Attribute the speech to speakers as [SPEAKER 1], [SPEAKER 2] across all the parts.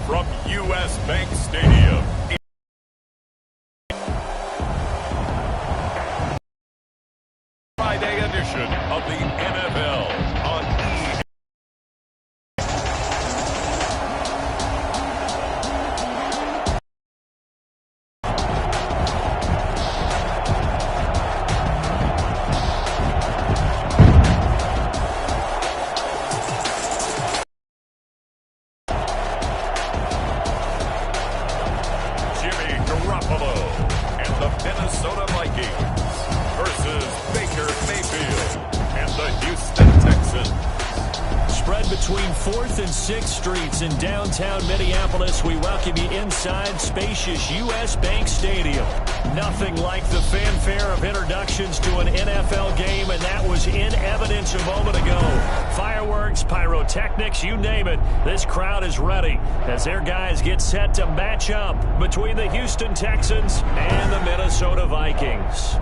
[SPEAKER 1] from U.S. Bank Stadium. Friday edition of the NFL on E! Minnesota Vikings versus Baker Mayfield and the Houston Texans.
[SPEAKER 2] Spread between 4th and 6th Streets in downtown Minneapolis. We welcome you inside spacious U.S. Bank Stadium. Nothing like the fanfare of introductions to an NFL game, and that was in evidence a moment ago. Fireworks, pyrotechnics, you name it. This crowd is ready as their guys get set to match up between the Houston Texans and the Minnesota Vikings.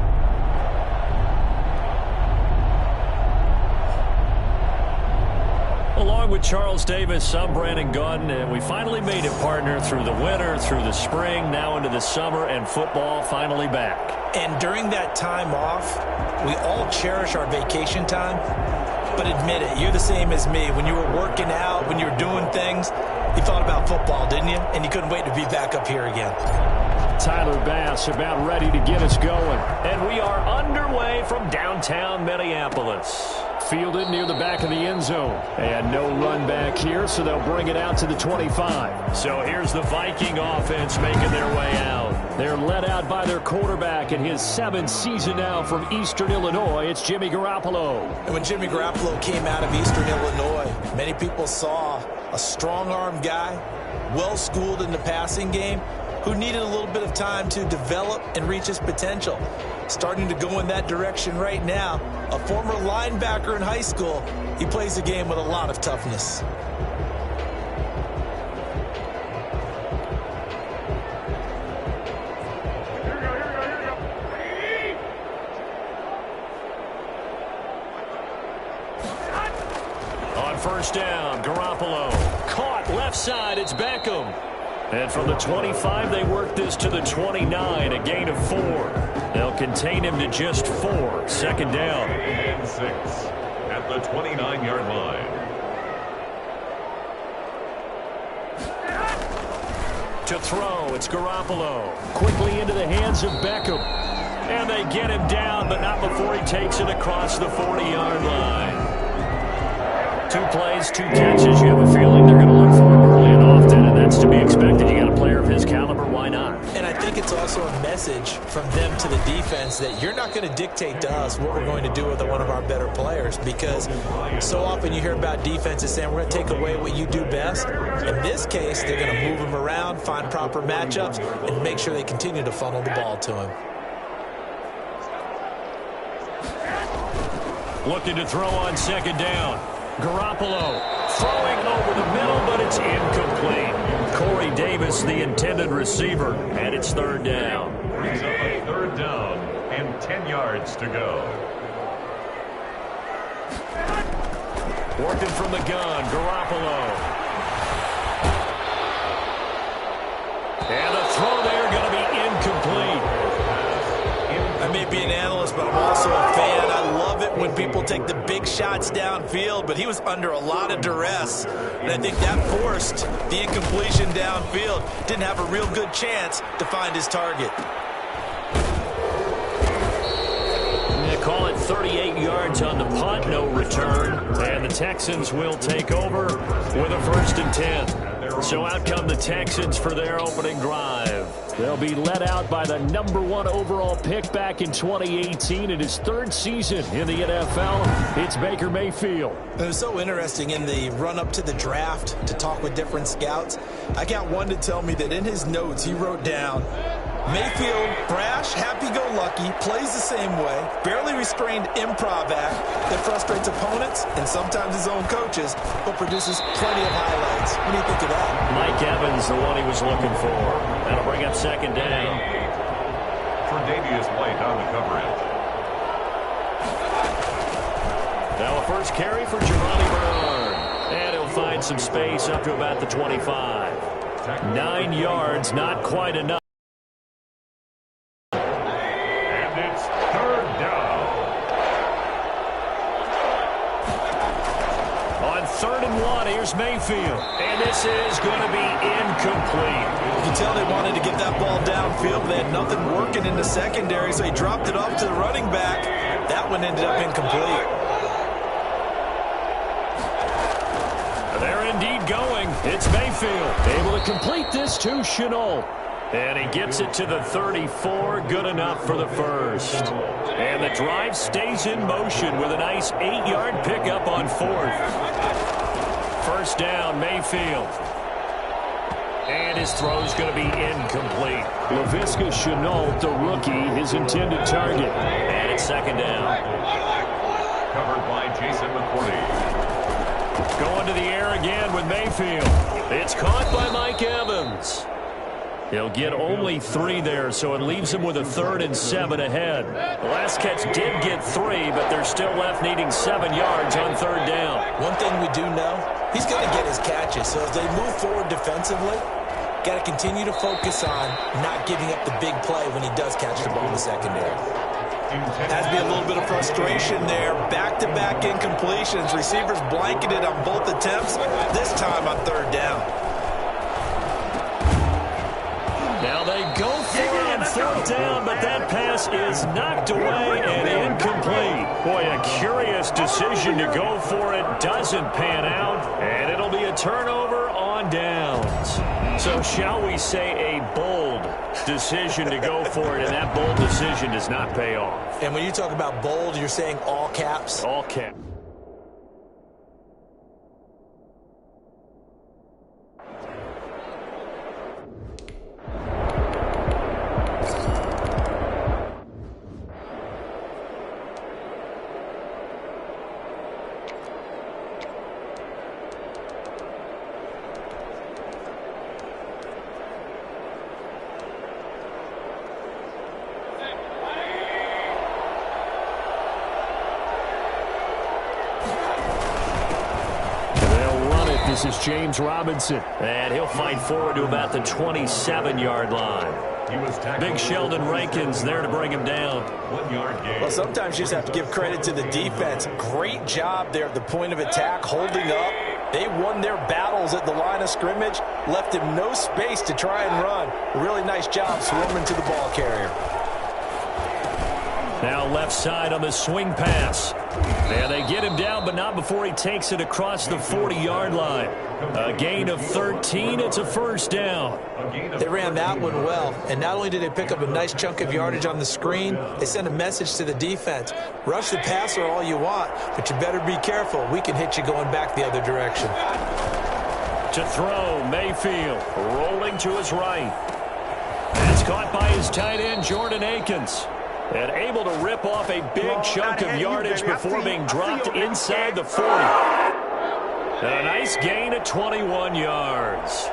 [SPEAKER 2] Along with Charles Davis, I'm Brandon Gunn, and we finally made it, partner, through the winter, through the spring, now into the summer, and football finally back.
[SPEAKER 3] And during that time off, we all cherish our vacation time. But admit it, you're the same as me. When you were working out, when you were doing things, you thought about football, didn't you? And you couldn't wait to be back up here again.
[SPEAKER 2] Tyler Bass about ready to get us going. And we are underway from downtown Minneapolis. Fielded near the back of the end zone. And no run back here, so they'll bring it out to the 25. So here's the Viking offense making their way out. They're led out by their quarterback in his 7th season now from Eastern Illinois. It's Jimmy Garoppolo.
[SPEAKER 3] And when Jimmy Garoppolo came out of Eastern Illinois, many people saw a strong-arm guy, well-schooled in the passing game, who needed a little bit of time to develop and reach his potential. Starting to go in that direction right now. A former linebacker in high school, he plays the game with a lot of toughness.
[SPEAKER 2] On first down, Garoppolo. Caught left side, it's Beckham. And from the 25, they work this to the 29, a gain of 4. They'll contain him to just 4. Second down.
[SPEAKER 1] And 6 at the 29-yard line.
[SPEAKER 2] To throw, it's Garoppolo. Quickly into the hands of Beckham. And they get him down, but not before he takes it across the 40-yard line. 2 plays, 2 catches. You have a feeling they're going to look for him early and often, and that's to be expected. You got a player of his caliber, why not?
[SPEAKER 3] And I think it's also a message from them to the defense that you're not going to dictate to us what we're going to do with one of our better players, because so often you hear about defenses saying we're going to take away what you do best. In this case, they're going to move him around, find proper matchups, and make sure they continue to funnel the ball to him.
[SPEAKER 2] Looking to throw on second down. Garoppolo throwing over the middle, but it's incomplete. Corey Davis, the intended receiver, and it's third down.
[SPEAKER 1] Brings up a third down and 10 yards to go.
[SPEAKER 2] Working from the gun, Garoppolo. And the throw there going to be incomplete.
[SPEAKER 3] I may be an analyst, but I'm also a fan. I love it when people take the big shots downfield, but he was under a lot of duress, and I think that forced the incompletion downfield. Didn't have a real good chance to find his target.
[SPEAKER 2] They call it 38 yards on the punt, no return, and the Texans will take over with a 1st and 10. So out come the Texans for their opening drive. They'll be led out by the #1 overall pick back in 2018 in his 3rd season in the NFL. It's Baker Mayfield.
[SPEAKER 3] It was so interesting in the run-up to the draft to talk with different scouts. I got one to tell me that in his notes he wrote down, Mayfield, brash, happy-go-lucky, plays the same way, barely restrained improv act that frustrates opponents and sometimes his own coaches, but produces plenty of highlights. What do you think of that?
[SPEAKER 2] Mike Evans, the one he was looking for. That'll bring up second down.
[SPEAKER 1] Tre'Davious White on the coverage.
[SPEAKER 2] Now a first carry for Giovanni Bernard. And he'll find some space up to about the 25. 9 yards, not quite enough.
[SPEAKER 1] And it's third down.
[SPEAKER 2] On 3rd and 1, here's Mayfield. And this is going to be incomplete.
[SPEAKER 3] You can tell they wanted to get that ball downfield. They had nothing working in the secondary, so he dropped it off to the running back. That one ended up incomplete.
[SPEAKER 2] They're indeed going. It's Mayfield, able to complete this to Chenault. And he gets it to the 34, good enough for the first. And the drive stays in motion with a nice 8-yard pickup on 4th. First down, Mayfield. And his throw's going to be incomplete. Laviska Chenault, the rookie, his intended target. And it's 2nd down.
[SPEAKER 1] Covered by Jason McCourty.
[SPEAKER 2] Going to the air again with Mayfield. It's caught by Mike Evans. He'll get only 3 there, so it leaves him with a 3rd and 7 ahead. The last catch did get 3, but they're still left needing 7 yards on 3rd down.
[SPEAKER 3] One thing we do know, he's going to get his catches. So as they move forward defensively, got to continue to focus on not giving up the big play when he does catch the ball in the secondary. Has to be a little bit of frustration there. Back-to-back incompletions. Receivers blanketed on both attempts, this time on 3rd down.
[SPEAKER 2] Now they go for it on 4th down, but that pass is knocked away and incomplete. Boy, a curious decision to go for it doesn't pan out, and it'll be a turnover on downs. So shall we say a bold decision to go for it, and that bold decision does not pay off.
[SPEAKER 3] And when you talk about bold, you're saying all caps?
[SPEAKER 2] All caps. This is James Robinson, and he'll fight forward to about the 27-yard line. Big Sheldon Rankins there to bring him down.
[SPEAKER 1] 1 yard gain.
[SPEAKER 3] Well, sometimes you just have to give credit to the defense. Great job there at the point of attack, holding up. They won their battles at the line of scrimmage, left him no space to try and run. Really nice job swarming to the ball carrier.
[SPEAKER 2] Now left side on the swing pass. And they get him down, but not before he takes it across the 40-yard line. A gain of 13. It's a 1st down.
[SPEAKER 3] They ran that one well, and not only did they pick up a nice chunk of yardage on the screen, they sent a message to the defense. Rush the passer all you want, but you better be careful. We can hit you going back the other direction.
[SPEAKER 2] To throw, Mayfield rolling to his right. It's caught by his tight end, Jordan Akins. And able to rip off a big chunk of yardage before being dropped inside the 40. And a nice gain of 21 yards.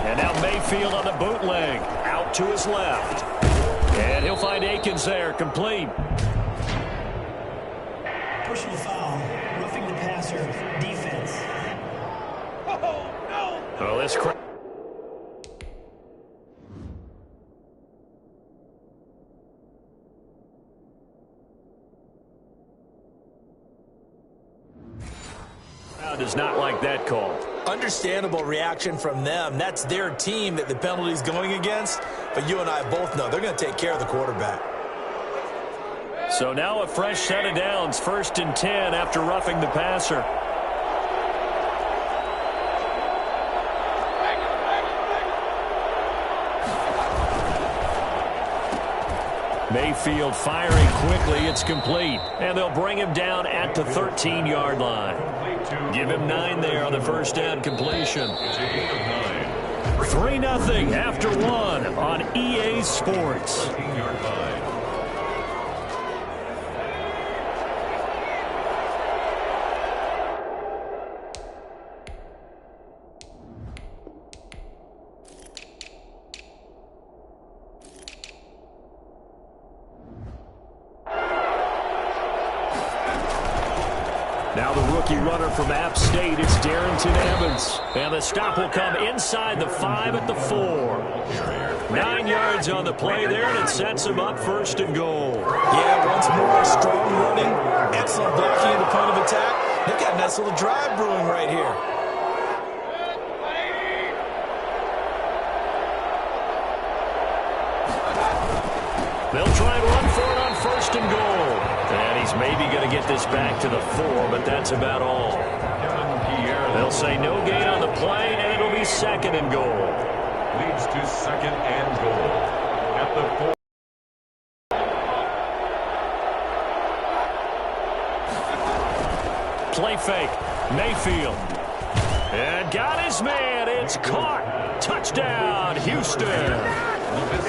[SPEAKER 2] And now Mayfield on the bootleg. Out to his left. And he'll find Akins there, complete.
[SPEAKER 4] Personal foul, roughing the passer, defense.
[SPEAKER 1] Oh, no!
[SPEAKER 2] Well, this crowd. Does not like that call.
[SPEAKER 3] Understandable reaction from them. That's their team that the penalty's going against. But you and I both know they're going to take care of the quarterback.
[SPEAKER 2] So now a fresh set of downs. 1st and 10 after roughing the passer. Mayfield firing quickly. It's complete. And they'll bring him down at the 13-yard line. Give him 9 there on the 1st down completion. 3-0 after 1 on EA Sports. rookie runner from App State. It's Darrington Evans. And the stop will come inside the 5 at the 4. 9 yards on the play there, and it sets him up first and goal.
[SPEAKER 3] Yeah, once more, strong running, excellent blocking at the point of attack. They've got a nice little drive brewing right here.
[SPEAKER 2] They'll try and run for it on first and goal. And he's maybe going to get this back to the 4, but that's about all. They'll say no gain on the play, and it'll be second and goal.
[SPEAKER 1] Leads to second and goal at the 4.
[SPEAKER 2] Play fake. Mayfield. And got his man. It's caught. Touchdown, Houston.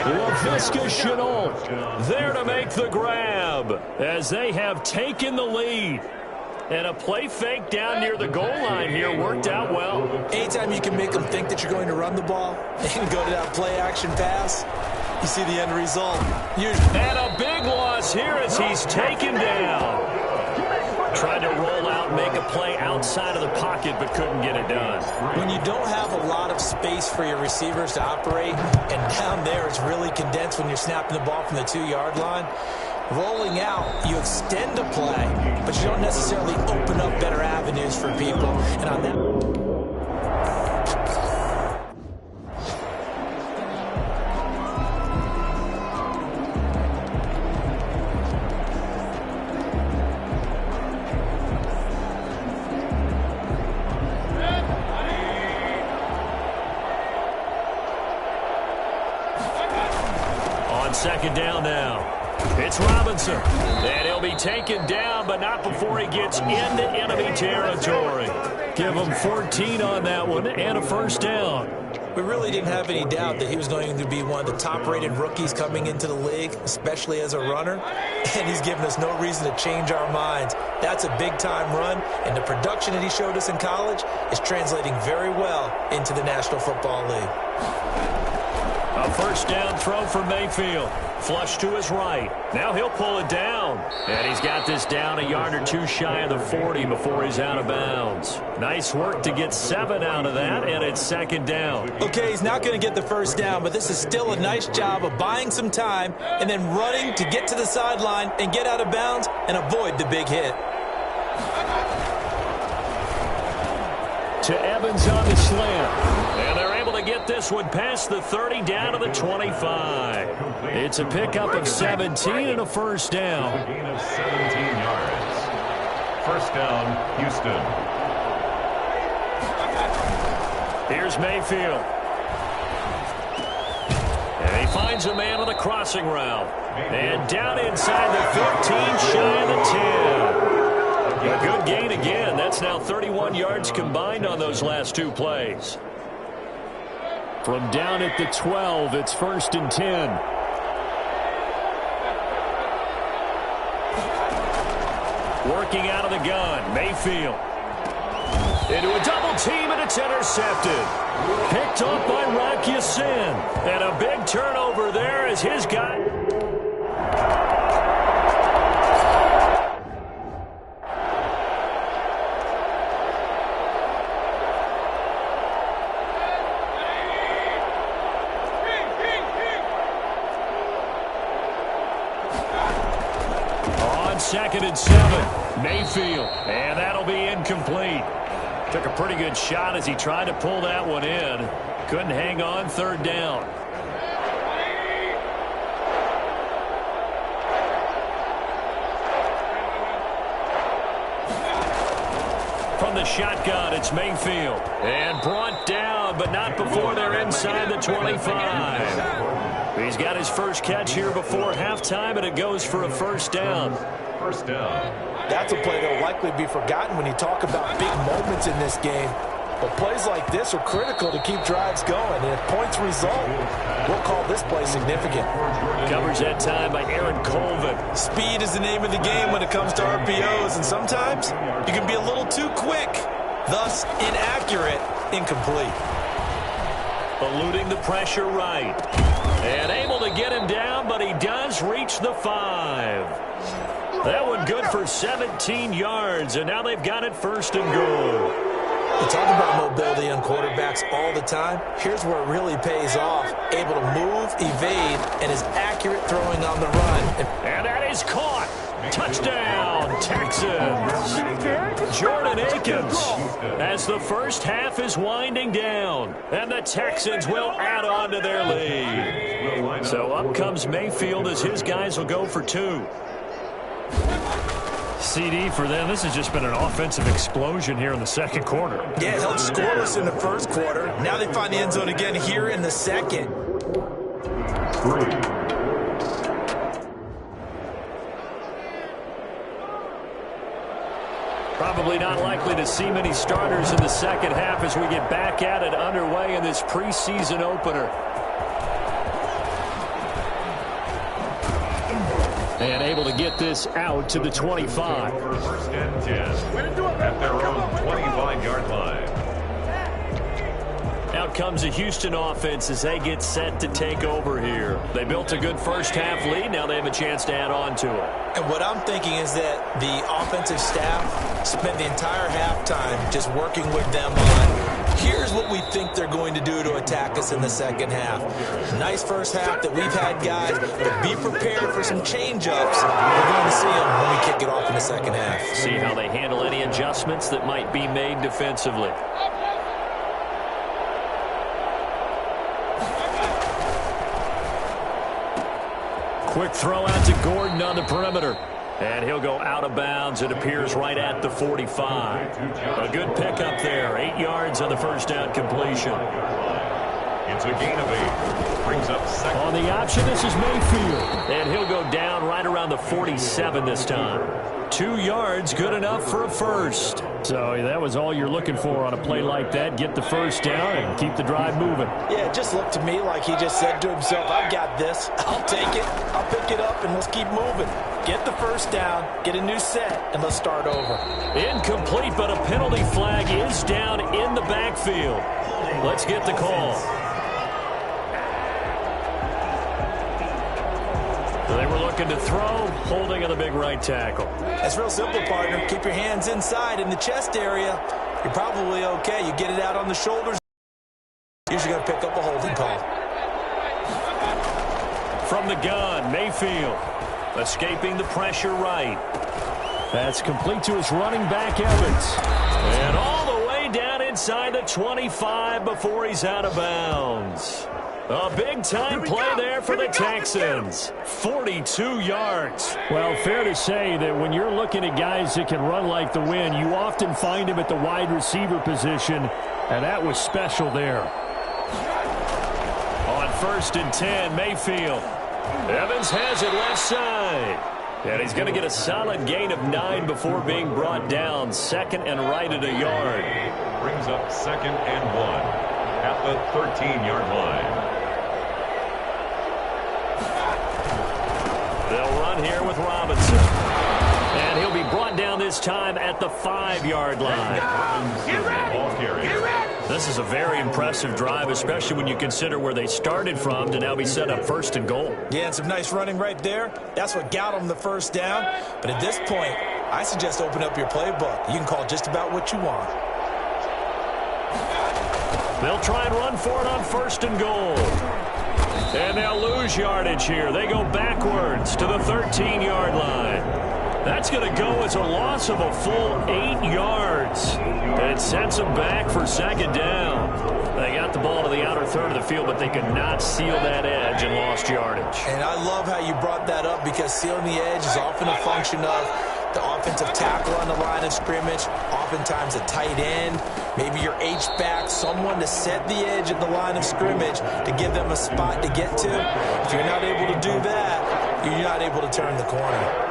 [SPEAKER 2] LaVisca Chenault there to make the grab as they have taken the lead. And a play fake down near the goal line here worked out well.
[SPEAKER 3] Anytime you can make them think that you're going to run the ball and go to that play action pass, you see the end result.
[SPEAKER 2] And a big loss here as he's taken down. Tried to roll out, make a play outside of the pocket, but couldn't get it done.
[SPEAKER 3] When you don't have a lot of space for your receivers to operate, and down there it's really condensed when you're snapping the ball from the 2-yard line, rolling out, you extend a play, but you don't necessarily open up better avenues for people. And on that...
[SPEAKER 2] Second down now. It's Robinson. And he'll be taken down, but not before he gets into enemy territory. Give him 14 on that one and a first down.
[SPEAKER 3] We really didn't have any doubt that he was going to be one of the top-rated rookies coming into the league, especially as a runner. And he's given us no reason to change our minds. That's a big-time run, and the production that he showed us in college is translating very well into the National Football League.
[SPEAKER 2] A first down throw for Mayfield. Flush to his right. Now he'll pull it down. And he's got this down a yard or two shy of the 40 before he's out of bounds. Nice work to get 7 out of that, and it's second down.
[SPEAKER 3] Okay, he's not going to get the first down, but this is still a nice job of buying some time and then running to get to the sideline and get out of bounds and avoid the big hit.
[SPEAKER 2] To Evans on the slant. And they're able to get this one past the 30 down to the 25. It's a pickup of 17 and a first down.
[SPEAKER 1] A gain of 17 yards. First down, Houston.
[SPEAKER 2] Here's Mayfield. And he finds a man on the crossing route. And down inside the 15, shy of the 10. A good gain again. That's now 31 yards combined on those last 2 plays. From down at the 12, it's first and 10. Working out of the gun, Mayfield. Into a double team, and it's intercepted. Picked off by Rock Ya-Sin. And a big turnover there as his guy... Second and 7, Mayfield, and that'll be incomplete. Took a pretty good shot as he tried to pull that one in. Couldn't hang on, third down. From the shotgun, it's Mayfield. And brought down, but not before they're inside the 25. He's got his first catch here before halftime, and it goes for a first down.
[SPEAKER 1] First down.
[SPEAKER 3] That's a play that will likely be forgotten when you talk about big moments in this game. But plays like this are critical to keep drives going. And if points result, we'll call this play significant.
[SPEAKER 2] Covers that time by Aaron Colvin.
[SPEAKER 3] Speed is the name of the game when it comes to RPOs. And sometimes you can be a little too quick. Thus, inaccurate, incomplete.
[SPEAKER 2] Eluding the pressure right. And able to get him down, but he does reach the 5. That one good for 17 yards, and now they've got it first and goal.
[SPEAKER 3] You talk about mobility on quarterbacks all the time. Here's where it really pays off. Able to move, evade, and is accurate throwing on the run.
[SPEAKER 2] And that is caught. Touchdown, Texans. Jordan Akins as the first half is winding down. And the Texans will add on to their lead. So up comes Mayfield as his guys will go for 2.
[SPEAKER 5] CD for them. This has just been an offensive explosion here in the second quarter.
[SPEAKER 3] Yeah, held scoreless in the first quarter. Now they find the end zone again here in the second.
[SPEAKER 1] 3.
[SPEAKER 2] Probably not likely to see many starters in the second half as we get back at it underway in this preseason opener. And able to get this out to the 25.
[SPEAKER 1] First and 10 at their own 25-yard line.
[SPEAKER 2] Out comes the Houston offense as they get set to take over here. They built a good first-half lead. Now they have a chance to add on to it.
[SPEAKER 3] And what I'm thinking is that the offensive staff spent the entire halftime just working with them on, here's what we think they're going to do to attack us in the second half. Nice first half that we've had, guys, but be prepared for some change-ups. We're going to see them when we kick it off in the second half.
[SPEAKER 2] See how they handle any adjustments that might be made defensively. Quick throw out to Gordon on the perimeter. And he'll go out of bounds. It appears right at the 45. A good pickup there. 8 yards on the first down completion.
[SPEAKER 1] It's a gain of 8. Brings up second.
[SPEAKER 2] On the option, this is Mayfield. And he'll go down right around the 47 this time. 2 yards, good enough for a first.
[SPEAKER 5] So that was all you're looking for on a play like that. Get the first down and keep the drive moving.
[SPEAKER 3] Yeah, it just looked to me like he just said to himself, I've got this. I'll take it. I'll pick it up, and let's keep moving. Get the first down, get a new set, and let's start over.
[SPEAKER 2] Incomplete, but a penalty flag is down in the backfield. Let's get the call. They were looking to throw, holding on the big right tackle.
[SPEAKER 3] That's real simple, partner. Keep your hands inside in the chest area. You're probably okay. You get it out on the shoulders. Usually going to pick up a holding call.
[SPEAKER 2] From the gun, Mayfield escaping the pressure right.
[SPEAKER 5] That's complete to his running back, Evans.
[SPEAKER 2] And all the way down inside the 25 before he's out of bounds. A big-time play there for the Texans. 42 yards.
[SPEAKER 5] Well, fair to say that when you're looking at guys that can run like the wind, you often find them at the wide receiver position, and that was special there.
[SPEAKER 2] On first and 10, Mayfield. Evans has it left side. And he's going to get a solid gain of 9 before being brought down. Second and right at a yard.
[SPEAKER 1] Brings up second and 1 at the 13-yard line.
[SPEAKER 2] They'll run here with Robinson. And he'll be brought down this time at the 5-yard line. This is a very impressive drive, especially when you consider where they started from to now be set up first and goal.
[SPEAKER 3] Yeah, and some nice running right there. That's what got them the first down. But at this point, I suggest open up your playbook. You can call just about what you want.
[SPEAKER 2] They'll try and run for it on first and goal. And they'll lose yardage here. They go backwards to the 13-yard line. That's going to go as a loss of a full 8 yards. It sets them back for second down. They got the ball to the outer third of the field, but they could not seal that edge and lost yardage.
[SPEAKER 3] And I love how you brought that up because sealing the edge is often a function of the offensive tackle on the line of scrimmage, oftentimes a tight end, maybe your H-back, someone to set the edge at the line of scrimmage to give them a spot to get to. If you're not able to do that, you're not able to turn the corner.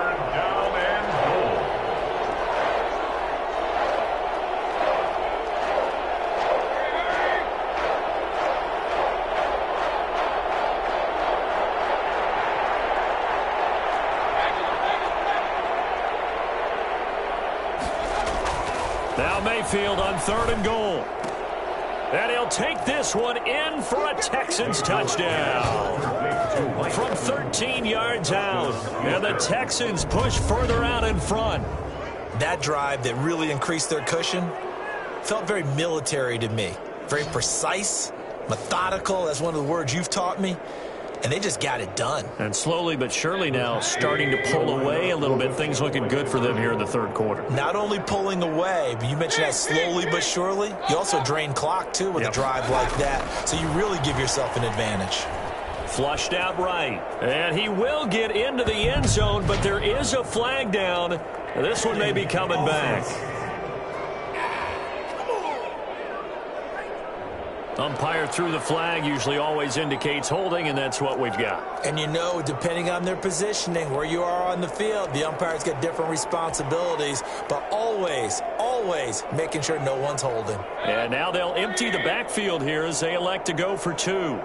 [SPEAKER 2] Now Mayfield on third and goal. And he'll take this one in for a Texans touchdown. From 13 yards out. And the Texans push further out in front.
[SPEAKER 3] That drive that really increased their cushion felt very military to me. Very precise, methodical. That's one of the words you've taught me. And they just got it done.
[SPEAKER 2] And slowly but surely now starting to pull away a little bit. Things looking good for them here in the third quarter.
[SPEAKER 3] Not only pulling away, but you mentioned that slowly but surely. You also drain clock, too, with a drive like that. So you really give yourself an advantage.
[SPEAKER 2] Flushed out right. And he will get into the end zone, but there is a flag down. This one may be coming back. Umpire threw the flag, usually always indicates holding, and that's what we've got.
[SPEAKER 3] And you know, depending on their positioning, where you are on the field, the umpires get different responsibilities, but always, always making sure no one's holding.
[SPEAKER 2] And now they'll empty the backfield here as they elect to go for two.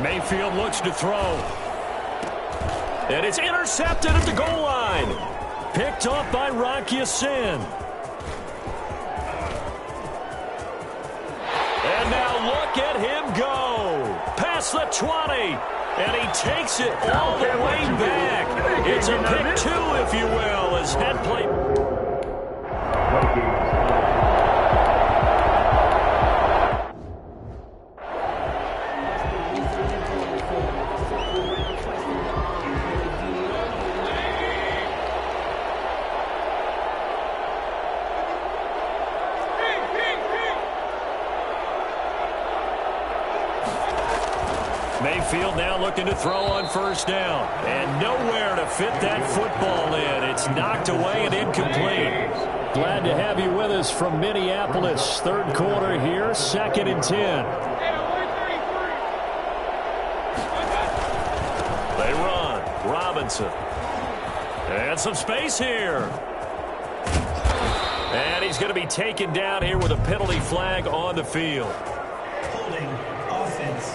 [SPEAKER 2] Mayfield looks to throw. And it's intercepted at the goal line. Picked off by Rock Ya-Sin. And now look at him go. Past the 20. And he takes it all the way back. It's a pick two, if you will, as head play. Mayfield now looking to throw on first down. And nowhere to fit that football in. It's knocked away and incomplete. Glad to have you with us from Minneapolis. Third quarter here, 2nd and 10. They run. Robinson. And some space here. And he's going to be taken down here with a penalty flag on the field.
[SPEAKER 4] Holding offense.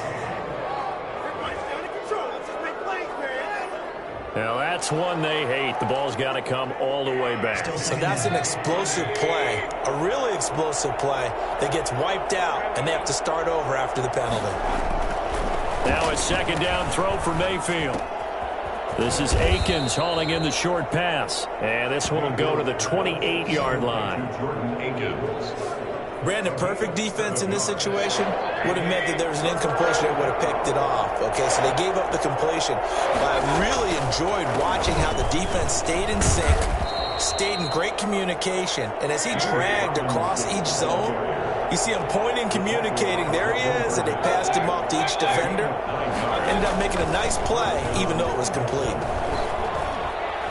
[SPEAKER 2] Now, that's one they hate. The ball's got to come all the way back.
[SPEAKER 3] So that's an explosive play, a really explosive play that gets wiped out, and they have to start over after the penalty.
[SPEAKER 2] Now a second down throw for Mayfield. This is Akins hauling in the short pass. And this one will go to the 28-yard line.
[SPEAKER 3] Brandon, perfect defense in this situation would have meant that there was an incompletion that would have picked it off. Okay, so they gave up the completion. But I really enjoyed watching how the defense stayed in sync, stayed in great communication. And as he dragged across each zone, you see him pointing, communicating. There he is, and they passed him off to each defender. Ended up making a nice play, even though it was complete.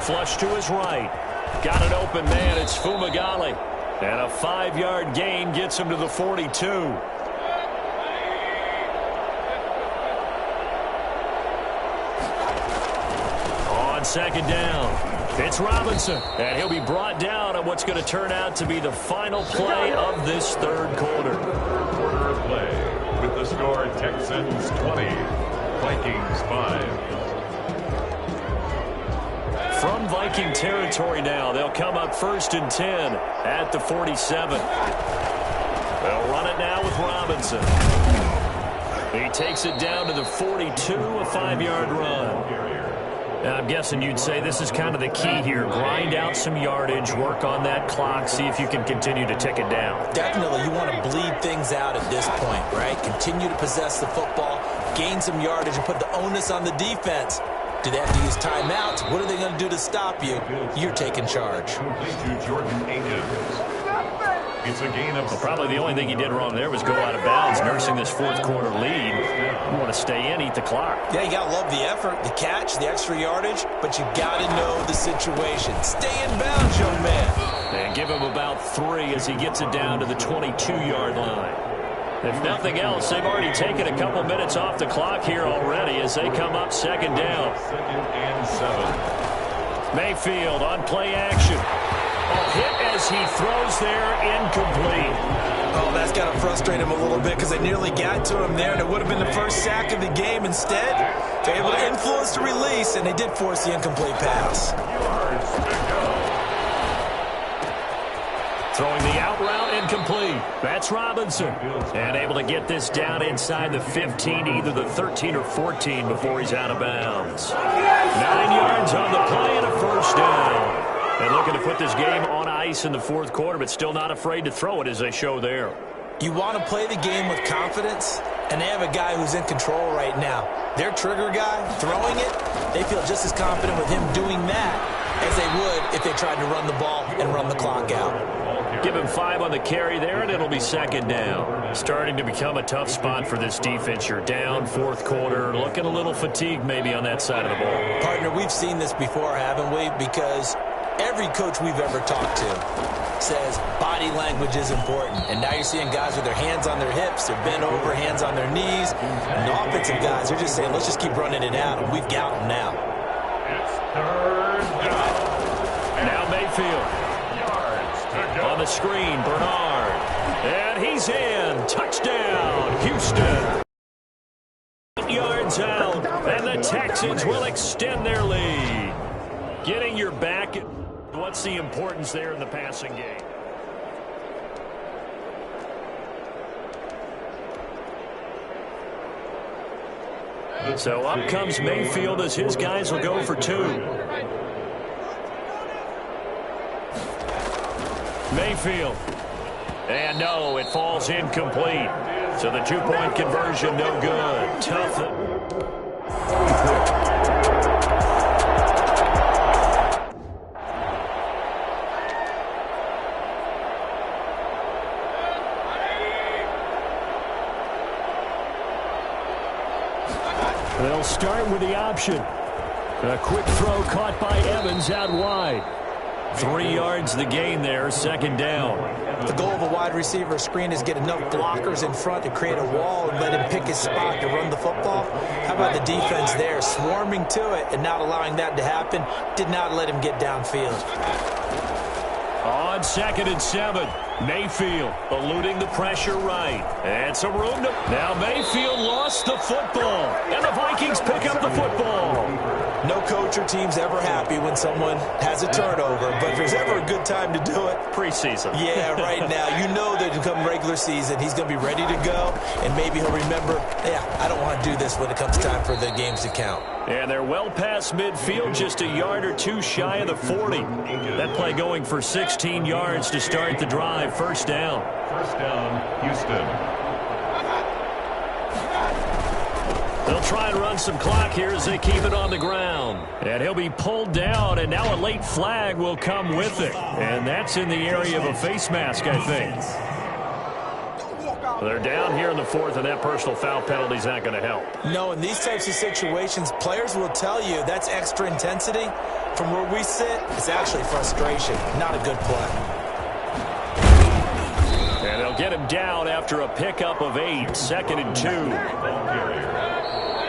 [SPEAKER 2] Flush to his right. Got an open man. It's Fumagalli. And a 5-yard gain gets him to the 42. On second down, it's Robinson. And he'll be brought down on what's going to turn out to be the final play of this third quarter.
[SPEAKER 1] Quarter of play with the score Texans 20, Vikings 5.
[SPEAKER 2] From Viking territory now, they'll come up 1st and 10 at the 47. They'll run it now with Robinson. He takes it down to the 42, a 5-yard run. Now, I'm guessing you'd say this is kind of the key here. Grind out some yardage, work on that clock, see if you can continue to tick it down.
[SPEAKER 3] Definitely, you want to bleed things out at this point, right? Continue to possess the football, gain some yardage, and put the onus on the defense. Do they have to use timeouts? What are they going to do to stop you? You're taking charge.
[SPEAKER 1] To Jordan Akins. It's a gain of...
[SPEAKER 2] Well, probably the only thing he did wrong there was go out of bounds, nursing this fourth quarter lead. You want to stay in, eat the clock.
[SPEAKER 3] Yeah, you got to love the effort, the catch, the extra yardage, but you got to know the situation. Stay in bounds, young man.
[SPEAKER 2] And give him about 3 as he gets it down to the 22-yard line. If nothing else, they've already taken a couple minutes off the clock here already as they come up second down.
[SPEAKER 1] 2nd and 7.
[SPEAKER 2] Mayfield on play action. A hit as he throws there, incomplete.
[SPEAKER 3] Oh, that's got to frustrate him a little bit because they nearly got to him there, and it would have been the first sack of the game. Instead, they're able to influence the release, and they did force the incomplete pass.
[SPEAKER 2] Throwing the out route incomplete. That's Robinson. And able to get this down inside the 15, either the 13 or 14 before he's out of bounds. 9 yards on the play and a first down. And looking to put this game on ice in the fourth quarter, but still not afraid to throw it as they show there.
[SPEAKER 3] You want to play the game with confidence, and they have a guy who's in control right now. Their trigger guy, throwing it, they feel just as confident with him doing that as they would if they tried to run the ball and run the clock out.
[SPEAKER 2] Give him 5 on the carry there, and it'll be second down. Starting to become a tough spot for this defense. You're down fourth quarter, looking a little fatigued maybe on that side of the ball.
[SPEAKER 3] Partner, we've seen this before, haven't we? Because every coach we've ever talked to says body language is important. And now you're seeing guys with their hands on their hips, they're bent over, hands on their knees. And the offensive guys are just saying, let's just keep running it out, and we've got them now.
[SPEAKER 1] It's third down.
[SPEAKER 2] Now Mayfield. On the screen, Bernard. And he's in. Touchdown, Houston. 8 yards out, and the Texans will extend their lead. Getting your back. What's the importance there in the passing game? So up comes Mayfield as his guys will go for 2. Mayfield. And no, it falls incomplete. So the 2-point conversion, no good. Tough. They'll start with the option. A quick throw caught by Evans out wide. 3 yards the gain there, second down.
[SPEAKER 3] The goal of a wide receiver screen is get enough blockers in front to create a wall and let him pick his spot to run the football. How about the defense there, swarming to it and not allowing that to happen? Did not let him get downfield.
[SPEAKER 2] On 2nd and 7, Mayfield eluding the pressure right. And some room to... Now Mayfield lost the football, and the Vikings pick up the football.
[SPEAKER 3] No coach or team's ever happy when someone has a turnover, but if there's ever a good time to do it,
[SPEAKER 2] preseason.
[SPEAKER 3] Yeah, right now. You know that come regular season, he's going to be ready to go, and maybe he'll remember, yeah, I don't want to do this when it comes time for the games to count.
[SPEAKER 2] And they're well past midfield, just a yard or 2 shy of the 40. That play going for 16 yards to start the drive. First down.
[SPEAKER 1] First down, Houston.
[SPEAKER 2] They'll try and run some clock here as they keep it on the ground. And he'll be pulled down, and now a late flag will come with it. And that's in the area of a face mask, I think. They're down here in the fourth, and that personal foul penalty is not going to help.
[SPEAKER 3] No, in these types of situations, players will tell you that's extra intensity. From where we sit, it's actually frustration, not a good play.
[SPEAKER 2] And they'll get him down after a pickup of 8, 2nd and 2.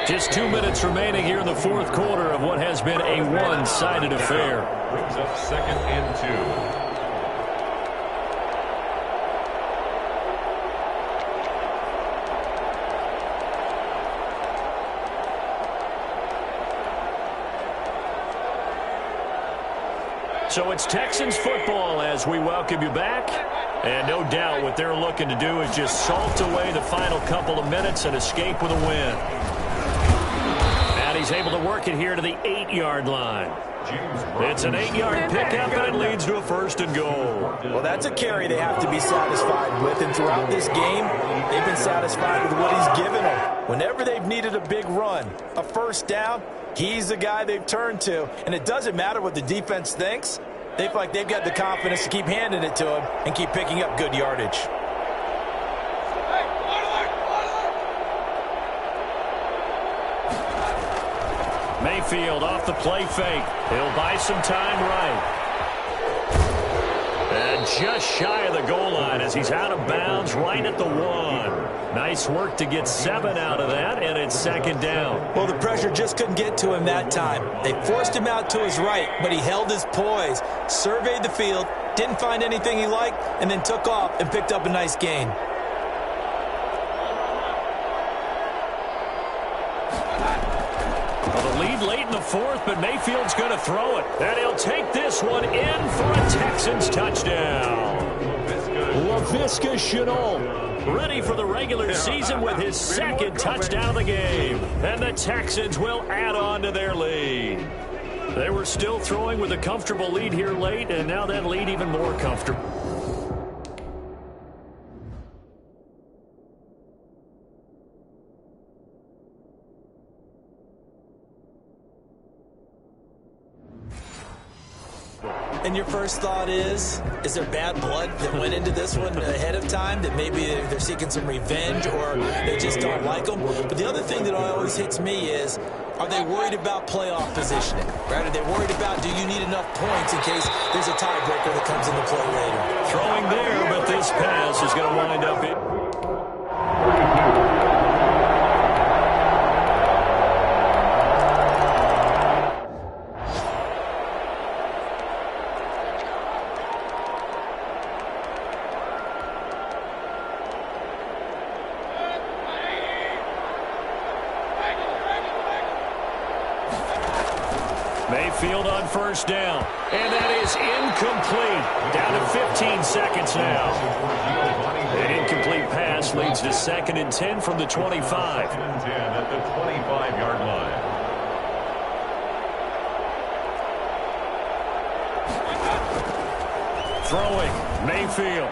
[SPEAKER 2] Just 2 minutes remaining here in the fourth quarter of what has been a one-sided affair.
[SPEAKER 1] Brings up 2nd and 2.
[SPEAKER 2] So it's Texans football as we welcome you back. And no doubt what they're looking to do is just salt away the final couple of minutes and escape with a win. And he's able to work it here to the 8-yard line. It's an 8-yard pickup, and it leads to a 1st and goal.
[SPEAKER 3] Well, that's a carry they have to be satisfied with. And throughout this game, they've been satisfied with what he's given them. Whenever they've needed a big run, a first down, he's the guy they've turned to. And it doesn't matter what the defense thinks. They feel like they've got the confidence to keep handing it to him and keep picking up good yardage.
[SPEAKER 2] Mayfield off the play fake. He'll buy some time right. And just shy of the goal line as he's out of bounds right at the 1. Nice work to get 7 out of that, and it's 2nd down.
[SPEAKER 3] Well, the pressure just couldn't get to him that time. They forced him out to his right, but he held his poise, surveyed the field, didn't find anything he liked, and then took off and picked up a nice gain.
[SPEAKER 2] Well, the lead late in the fourth, but Mayfield's going to throw it. And he'll take this one in for a Texans touchdown. Laviska Shenault, ready for the regular season with his second touchdown of the game. And the Texans will add on to their lead. They were still throwing with a comfortable lead here late, and now that lead even more comfortable.
[SPEAKER 3] And your first thought is there bad blood that went into this one ahead of time, that maybe they're seeking some revenge or they just don't like them? But the other thing that always hits me is, are they worried about playoff positioning? Right? Are they worried about, do you need enough points in case there's a tiebreaker that comes into play later?
[SPEAKER 2] Throwing there, but this pass is going to wind up in. Mayfield on first down, and that is incomplete. Down to 15 seconds now. An incomplete pass leads to 2nd and 10 from the 25.
[SPEAKER 1] 2nd and 10 at the 25-yard line.
[SPEAKER 2] Throwing, Mayfield.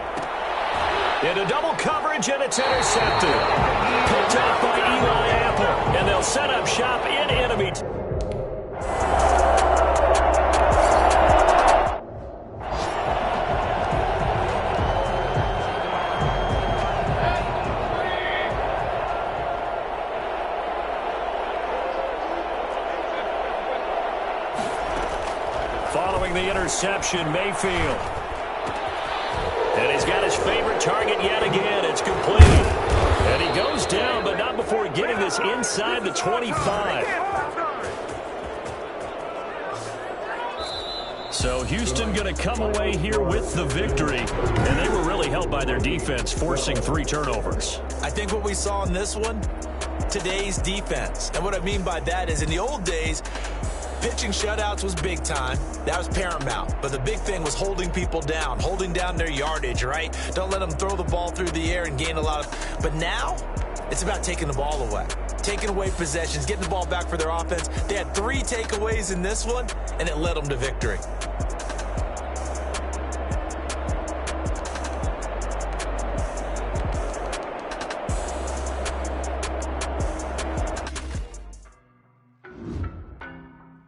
[SPEAKER 2] Into double coverage, and it's intercepted. Picked off by Eli Apple, and they'll set up shop in enemy. Following the interception, Mayfield. And he's got his favorite target yet again. It's complete. And he goes down, but not before getting this inside the 25. So Houston going to come away here with the victory. And they were really helped by their defense, forcing 3 turnovers.
[SPEAKER 3] I think what we saw in this one, today's defense. And what I mean by that is, in the old days, pitching shutouts was big time. That was paramount. But the big thing was holding people down, holding down their yardage, right? Don't let them throw the ball through the air and gain a lot of... But now, it's about taking the ball away. Taking away possessions, getting the ball back for their offense. They had 3 takeaways in this one, and it led them to victory.